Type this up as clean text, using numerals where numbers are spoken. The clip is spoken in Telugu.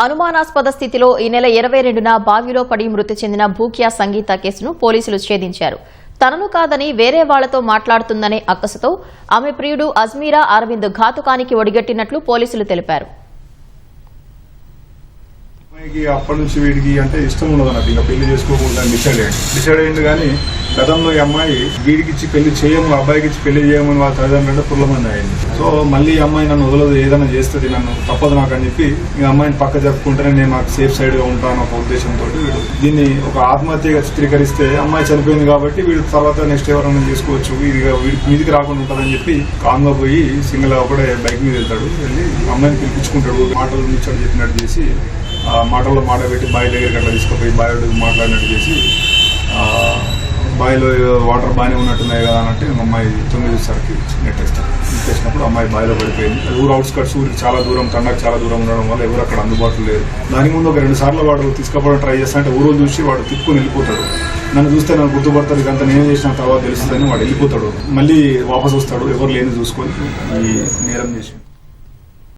అనుమానాస్పద స్థితిలో ఈ నెల 22న బావిలో పడి మృతి చెందిన భూక్యా సంగీత కేసును పోలీసులు ఛేదించారు. తనను కాదని వేరే వాళ్లతో మాట్లాడుతుందనే అక్కసుతో ఆమె ప్రియుడు అజ్మీరా అరవింద్ ఘాతుకానికి ఒడిగట్టినట్లు పోలీసులు తెలిపారు. అప్పటి నుంచి వీడికి అంటే ఇష్టం ఉండదు అన్నట్టు, ఇంకా పెళ్లి చేసుకోకుండా డిసైడ్ అయ్యింది. కానీ గతంలో ఈ అమ్మాయి వీడికి ఇచ్చి పెళ్లి చేయము, అబ్బాయికి ఇచ్చి పెళ్లి చేయమని వాళ్ళ తల్లిదండ్రులంటే పుల్లమంది అయింది. సో మళ్ళీ ఈ అమ్మాయి నన్ను వదలదు, ఏదైనా చేస్తుంది, నన్ను తప్పదు నాకు అని చెప్పి ఈ అమ్మాయిని పక్క జరుపుకుంటేనే నేను నాకు సేఫ్ సైడ్ గా ఉంటాను ఒక ఉద్దేశంతో వీడు దీన్ని ఒక ఆత్మహత్యగా చిత్రీకరిస్తే అమ్మాయి చనిపోయింది కాబట్టి వీడు తర్వాత నెక్స్ట్ ఎవరైనా చేసుకోవచ్చు, వీడికి మీదికి రాకుండా ఉంటుందని చెప్పి కామ్గా పోయి సింగిల్ ఒకడే బైక్ మీద వెళ్తాడు. వెళ్ళి అమ్మాయిని పిలిపించుకుంటాడు, మాటలు ముచ్చడు చెప్పినట్టు చేసి మాటల్లో మాట పెట్టి బావి దగ్గరికి అట్లా తీసుకుపోయి బావి మాట్లాడినట్టు చేసి బావిలో వాటర్ బాగానే ఉన్నట్టున్నాయి కదా అన్నట్టు అమ్మాయి 9 నెట్టేసినప్పుడు అమ్మాయి బావిలో పడిపోయింది. ఊరు అవుట్స్కట్స్, ఊరికి చాలా దూరం, తండాకు చాలా దూరం ఉండడం వల్ల ఎవరు అక్కడ అందుబాటులో లేరు. దాని ముందు ఒక 2 సార్లు వాడు తీసుకుపోవడం ట్రై చేస్తా అంటే ఊరు చూసి వాడు తిప్పుకొని వెళ్ళిపోతాడు. నన్ను చూస్తే నన్ను గుర్తుపడతాడు, ఇదంతా నేను చేసిన తర్వాత తెలుస్తుందని వాడు వెళ్ళిపోతాడు. మళ్ళీ వాపస్ వస్తాడు, ఎవరు లేని చూసుకొని ఈ నేరం చేసి